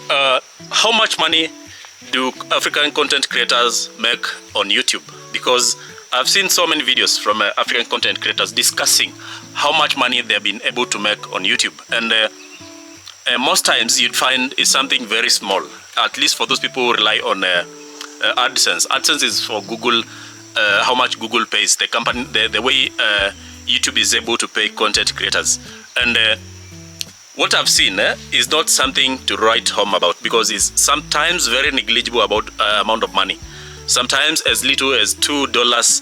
How much money do African content creators make on YouTube? Because I've seen so many videos from African content creators discussing how much money they've been able to make on YouTube. And most times you'd find it's something very small, at least for those people who rely on AdSense. AdSense is for Google, how much Google pays the company, the way YouTube is able to pay content creators. And what I've seen is not something to write home about, because it's sometimes very negligible about amount of money. Sometimes as little as $2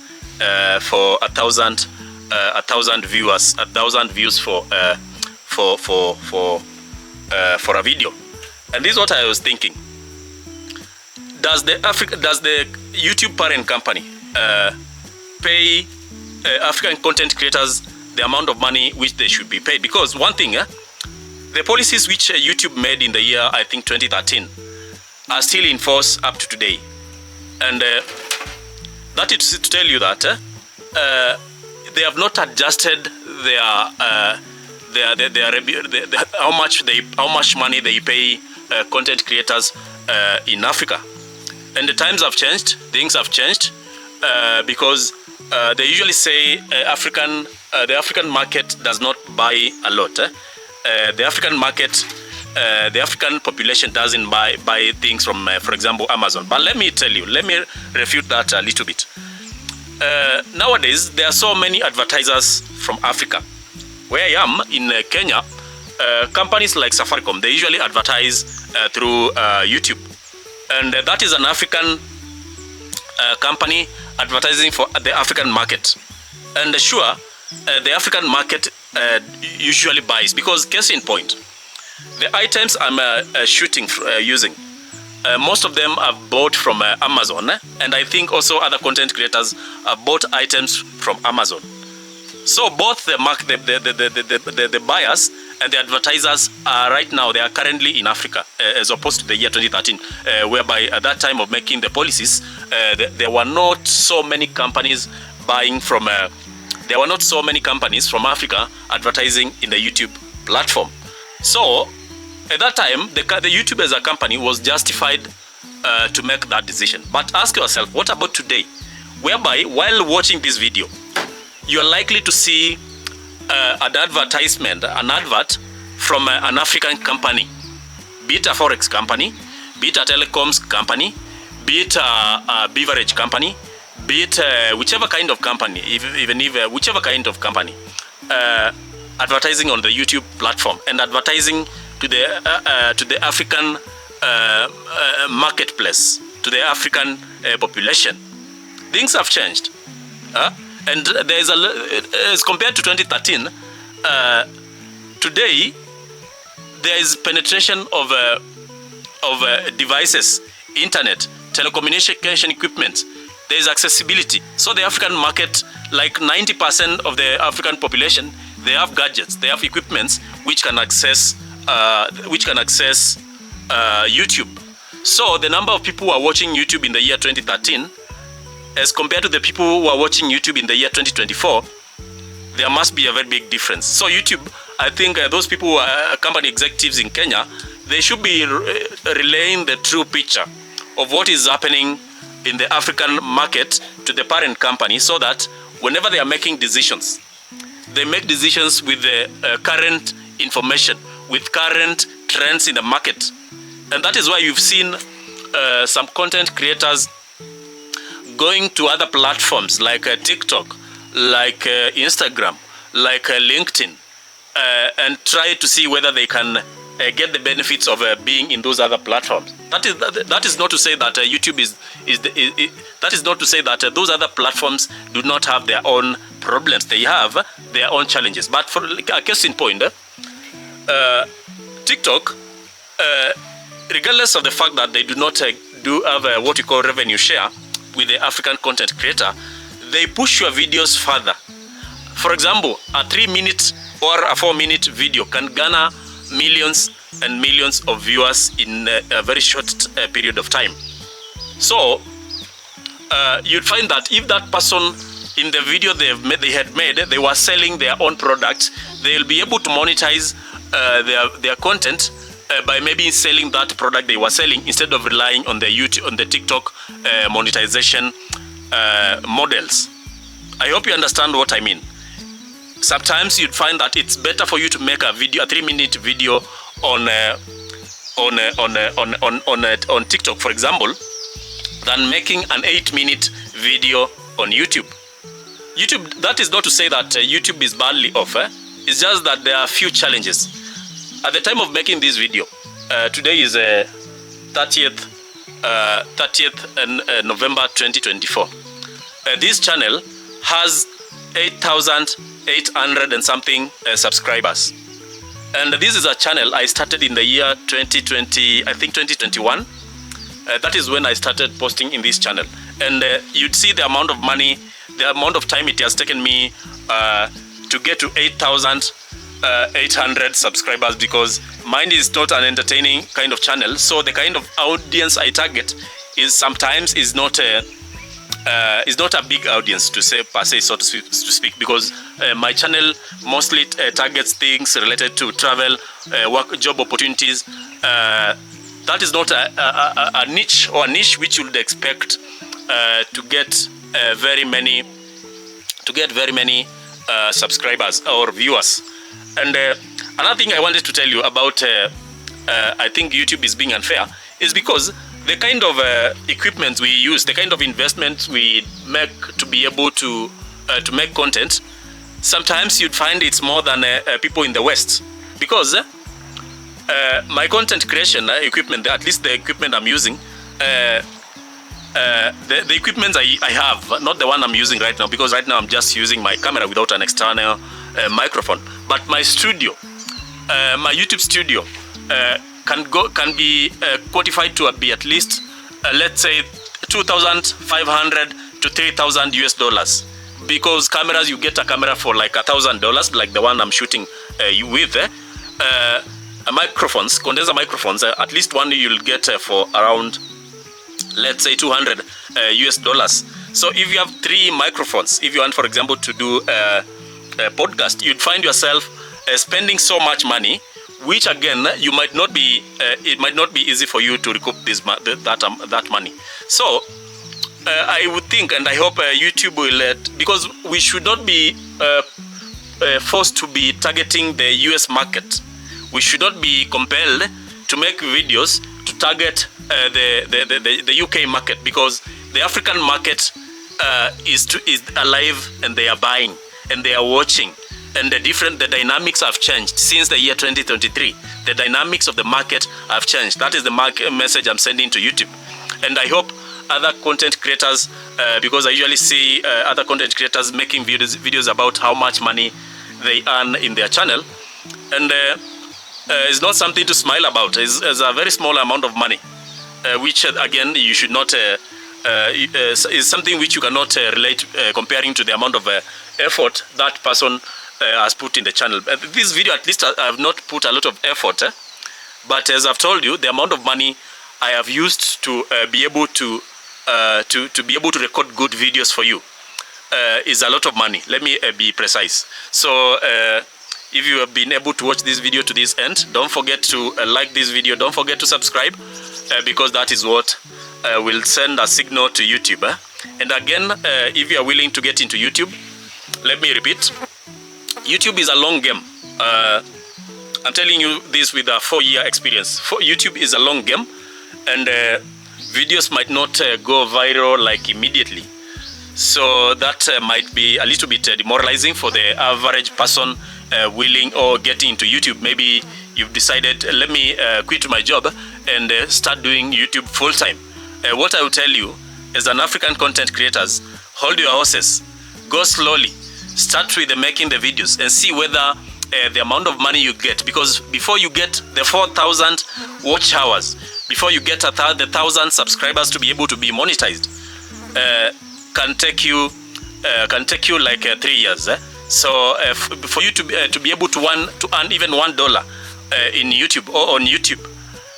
for 1,000 viewers, 1,000 views for a video. And this is what I was thinking. Does the YouTube parent company pay African content creators the amount of money which they should be paid? Because one thing, the policies which YouTube made in the year, I think 2013, are still in force up to today. And that is to tell you that they have not adjusted how much money they pay content creators in Africa. And the times have changed, things have changed, because they usually say the African market does not buy a lot. The African market, the African population doesn't buy things from, for example, Amazon. But let me tell you, let me refute that a little bit. Nowadays, there are so many advertisers from Africa. Where I am in Kenya, companies like Safaricom, they usually advertise through YouTube. And that is an African company advertising for the African market. And sure, the African market usually buys, because case in point, the items I'm using, most of them are bought from Amazon, and I think also other content creators have bought items from Amazon. So both the buyers and the advertisers are right now, they are currently in Africa, as opposed to the year 2013, whereby at that time of making the policies, there were not so many companies buying from there were not so many companies from Africa advertising in the YouTube platform. So at that time, the YouTube as a company was justified to make that decision. But ask yourself, what about today? Whereby while watching this video, you're likely to see an advert from an African company, be it a forex company, be it a telecoms company, be it a beverage company, be it whichever kind of company, whichever kind of company, advertising on the YouTube platform and advertising to the African marketplace, to the African population. Things have changed, and there is as compared to 2013. Today, there is penetration of devices, internet, telecommunication equipment. There is accessibility. So the African market, like 90% of the African population, they have gadgets, they have equipments which can access YouTube. So the number of people who are watching YouTube in the year 2013, as compared to the people who are watching YouTube in the year 2024, there must be a very big difference. So YouTube, I think those people who are company executives in Kenya, they should be relaying the true picture of what is happening in the African market to the parent company, so that whenever they are making decisions, they make decisions with the current information, with current trends in the market. And that is why you've seen some content creators going to other platforms like TikTok, like Instagram, like LinkedIn, and try to see whether they can get the benefits of being in those other platforms. That is not to say that YouTube that is not to say that those other platforms do not have their own problems. They have their own challenges. But for a case in point, TikTok, regardless of the fact that they do not have what you call revenue share with the African content creator, they push your videos further. For example, a 3-minute or a 4-minute video can garner millions and millions of viewers in a very short period of time. So you'd find that if that person in the video they had made, they were selling their own products, they'll be able to monetize their content by maybe selling that product they were selling instead of relying on the YouTube, on the TikTok monetization models. I hope you understand what I mean. Sometimes you'd find that it's better for you to make a video, a 3-minute video on TikTok, for example, than making an 8-minute video on YouTube. YouTube, that is not to say that YouTube is badly off. It's just that there are a few challenges. At the time of making this video, today is 30th November 2024. This channel has 8,800 and something subscribers. And this is a channel I started in the year 2020, I think 2021. That is when I started posting in this channel. And you'd see the amount of money, the amount of time it has taken me to get to 8,800 subscribers, because mine is not an entertaining kind of channel. So the kind of audience I target is sometimes is not a big audience to say per se, so to speak, because my channel mostly targets things related to travel, work, job opportunities. That is not a niche or a niche which you would expect to get very many subscribers or viewers. And another thing I wanted to tell you about, I think YouTube is being unfair, is because the kind of equipment we use, the kind of investment we make to be able to make content, sometimes you'd find it's more than people in the West. Because my content creation equipment, at least the equipment I'm using, the equipment I have, not the one I'm using right now, because right now I'm just using my camera without an external microphone. But my studio, my YouTube studio, can be quantified to be at least, let's say, $2,500 to $3,000, because cameras, you get a camera for like $1,000, like the one I'm shooting you with. Microphones, condenser microphones, at least one you'll get for around, let's say, $200. So if you have 3 microphones, if you want, for example, to do a podcast, you'd find yourself spending so much money, which again, you might not be. It might not be easy for you to recoup that money. So I would think, and I hope YouTube will, because we should not be forced to be targeting the US market. We should not be compelled to make videos to target the UK market, because the African market is alive, and they are buying and they are watching. And the dynamics have changed since the year 2023. The dynamics of the market have changed. That is the message I'm sending to YouTube. And I hope other content creators, because I usually see other content creators making videos about how much money they earn in their channel. And it's not something to smile about. It's a very small amount of money, which again, you should not, is something which you cannot relate comparing to the amount of effort that person has put in the channel. This video, at least, I have not put a lot of effort, but as I've told you, the amount of money I have used to be able to record good videos for you is a lot of money. Let me be precise. So if you have been able to watch this video to this end, don't forget to like this video. Don't forget to subscribe, because that is what will send a signal to YouTube. And again, if you are willing to get into YouTube, let me repeat, YouTube is a long game. I'm telling you this with a 4-year experience. YouTube is a long game, and videos might not go viral like immediately. So that might be a little bit demoralizing for the average person willing or getting into YouTube. Maybe you've decided, let me quit my job and start doing YouTube full-time. What I will tell you, as an African content creators, hold your horses, go slowly. Start with making the videos and see whether the amount of money you get, because before you get the 4,000 watch hours, before you get the 1,000 subscribers to be able to be monetized, can take you like 3 years. So for you to be able to earn even $1 in YouTube or on YouTube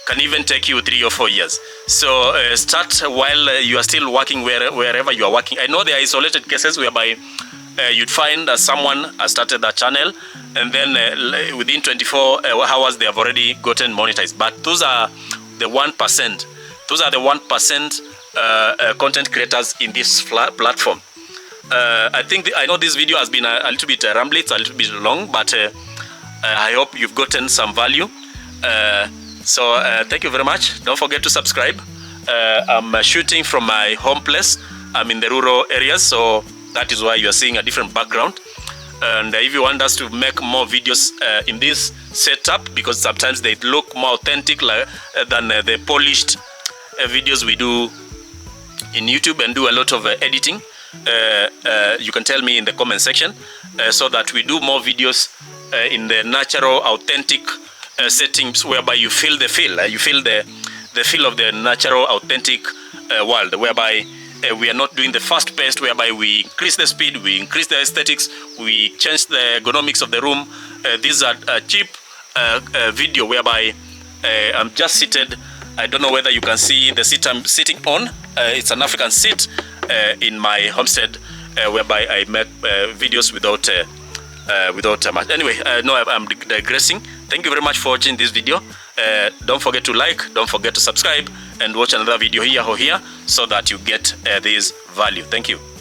can even take you 3 or 4 years. So start while you are still working wherever you are working. I know there are isolated cases whereby you'd find that someone has started that channel, and then within 24 hours they have already gotten monetized. But those are the 1%. Those are the 1% content creators in this platform. I know this video has been a little bit rambling, it's a little bit long, but I hope you've gotten some value. So thank you very much. Don't forget to subscribe. I'm shooting from my home place. I'm in the rural areas, so that is why you are seeing a different background. And if you want us to make more videos in this setup, because sometimes they look more authentic than the polished videos we do in YouTube and do a lot of editing, you can tell me in the comment section so that we do more videos in the natural, authentic settings whereby you feel the feel. You feel the feel of the natural, authentic world, whereby we are not doing the fast paced, whereby we increase the speed, we increase the aesthetics, we change the ergonomics of the room. These are a cheap video whereby I'm just seated. I don't know whether you can see the seat I'm sitting on. It's an African seat in my homestead, whereby I make videos without much. Anyway, no, I'm digressing. Thank you very much for watching this video. Don't forget to like, don't forget to subscribe, and watch another video here or here so that you get this value. Thank you.